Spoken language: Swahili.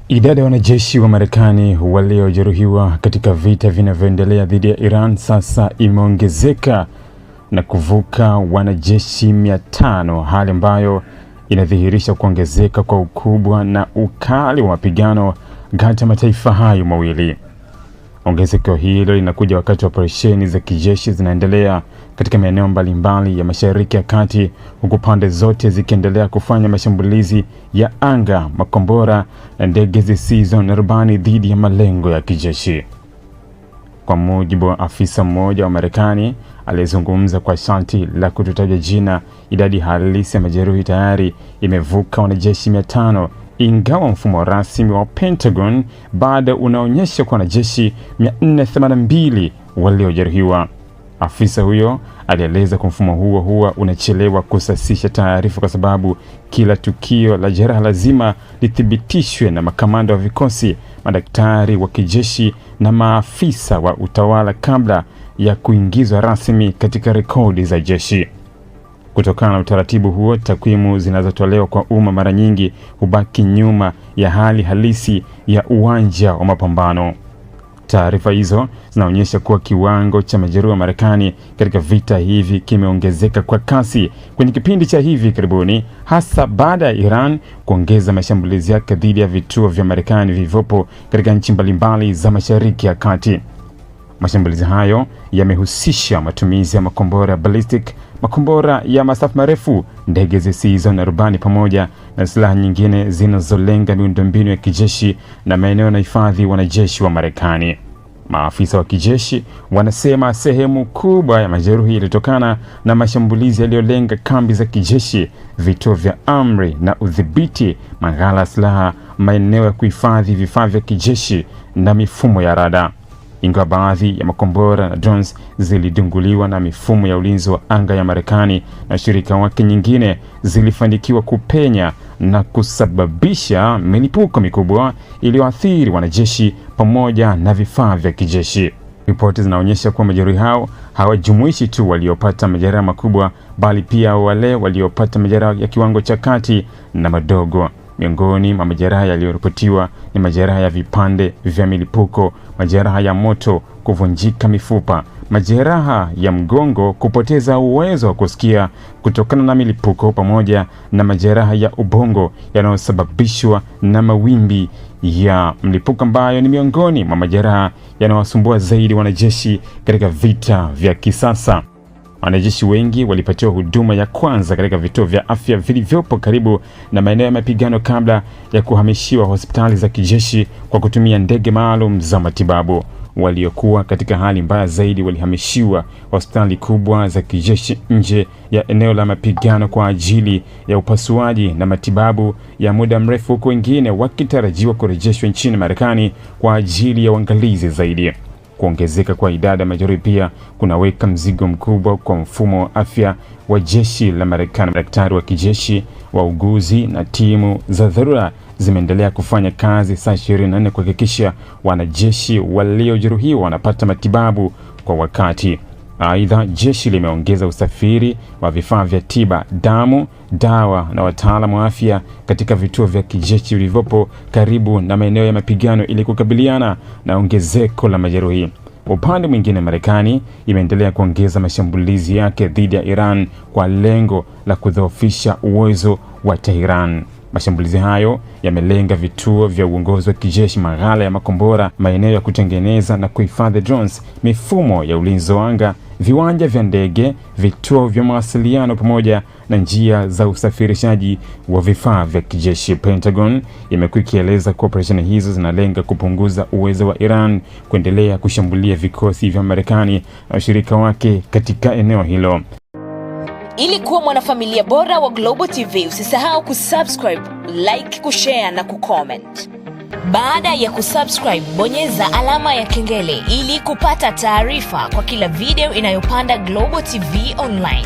Idadi ya wanajeshi wa Marekani waliojeruhiwa katika vita vinavyoendelea dhidi ya Iran sasa imeongezeka na kuvuka wanajeshi 500, hali ambayo inadhihirisha kuongezeka kwa ukubwa na ukali wa mapigano kati ya mataifa hayo mawili. Ongezeko hilo linakuja wakati wa operesheni za kijeshi zinaendelea katika maeneo mbalimbali ya Mashariki ya Kati, huku pande zote zikiendelea kufanya mashambulizi ya anga, makombora na ndege zisizo na rubani dhidi ya malengo ya kijeshi. Kwa mujibu wa afisa mmoja wa Marekani aliyezungumza kwa sharti la kutotajwa jina, idadi halisi ya majeruhi tayari imevuka wanajeshi 500, ingawa mfumo rasmi wa Pentagon bado unaonyesha kwa wanajeshi 482 waliojeruhiwa. Afisa huyo alieleza kwa mfumo huo huwa unachelewa kusasisha taarifa kwa sababu kila tukio la jeraha lazima lithibitishwe na makamanda wa vikosi, madaktari wa kijeshi na maafisa wa utawala kabla ya kuingizwa rasmi katika rekodi za jeshi. Kutokana na utaratibu huo, takwimu zinazotolewa kwa umma mara nyingi hubaki nyuma ya hali halisi ya uwanja wa mapambano. Taarifa hizo zinaonyesha kuwa kiwango cha majeruhi wa Marekani katika vita hivi kimeongezeka kwa kasi kwenye kipindi cha hivi karibuni, hasa baada ya Iran kuongeza mashambulizi yake dhidi ya vituo vya Marekani vilivyopo katika nchi mbalimbali za Mashariki ya Kati. Mashambulizi hayo yamehusisha matumizi ya makombora ya ballistic, makombora ya masafa marefu, ndege zisizo na rubani pamoja na silaha nyingine zinazolenga miundombinu ya kijeshi na maeneo na hifadhi wanajeshi wa Marekani. Maafisa wa kijeshi wanasema sehemu kubwa ya majeruhi ilitokana na mashambulizi yaliyolenga kambi za kijeshi, vituo vya amri na udhibiti, maghala ya silaha, maeneo ya kuhifadhi vifaa vya kijeshi na mifumo ya rada. Ingawa baadhi ya makombora na drones zilidunguliwa na mifumo ya ulinzi wa anga ya Marekani na shirika wake nyingine zilifanikiwa kupenya na kusababisha milipuko mikubwa iliyoathiri wanajeshi pamoja na vifaa vya kijeshi. Ripoti zinaonyesha kuwa majeruhi hao hawajumuishi tu waliopata majeraha makubwa, bali pia wale waliopata majeraha ya kiwango cha kati na madogo. Miongoni mwa majeraha yaliyoripotiwa ni majeraha ya vipande vya milipuko, majeraha ya moto, kuvunjika mifupa, majeraha ya mgongo, kupoteza uwezo wa kusikia kutokana na milipuko, pamoja na majeraha ya ubongo yanayosababishwa na mawimbi ya mlipuko, ambayo ni miongoni mwa majeraha yanayowasumbua zaidi wanajeshi katika vita vya kisasa. Wanajeshi wengi walipatiwa huduma ya kwanza katika vituo vya afya vilivyopo karibu na maeneo ya mapigano kabla ya kuhamishiwa hospitali za kijeshi kwa kutumia ndege maalum za matibabu. Waliokuwa katika hali mbaya zaidi walihamishiwa hospitali kubwa za kijeshi nje ya eneo la mapigano kwa ajili ya upasuaji na matibabu ya muda mrefu, huku wengine wakitarajiwa kurejeshwa nchini Marekani kwa ajili ya uangalizi zaidi. Kuongezeka kwa idadi ya majeruhi pia kunaweka mzigo mkubwa kwa mfumo wa afya wa jeshi la Marekani. Daktari wa kijeshi, wauguzi na timu za dharura zimeendelea kufanya kazi saa 24 kuhakikisha wanajeshi waliojeruhiwa wanapata matibabu kwa wakati. Aidha, jeshi limeongeza usafiri wa vifaa vya tiba, damu, dawa na wataalamu wa afya katika vituo vya kijeshi vilivyopo karibu na maeneo ya mapigano ili kukabiliana na ongezeko la majeruhi. Upande mwingine, Marekani imeendelea kuongeza mashambulizi yake dhidi ya Iran kwa lengo la kudhoofisha uwezo wa Tehran. Mashambulizi hayo yamelenga vituo vya uongozi wa kijeshi, maghala ya makombora, maeneo ya kutengeneza na kuhifadhi drones, mifumo ya ulinzi wa anga, viwanja vya ndege, vituo vya mawasiliano pamoja na njia za usafirishaji wa vifaa vya kijeshi. Pentagon imekuwa ikieleza kuwa operesheni hizo zinalenga kupunguza uwezo wa Iran kuendelea kushambulia vikosi vya Marekani na washirika wake katika eneo hilo. Ili kuwa mwanafamilia bora wa Global TV, usisahau kusubscribe, like, kushare na kucomment. Baada ya kusubscribe, bonyeza alama ya kengele ili kupata taarifa kwa kila video inayopanda Global TV Online.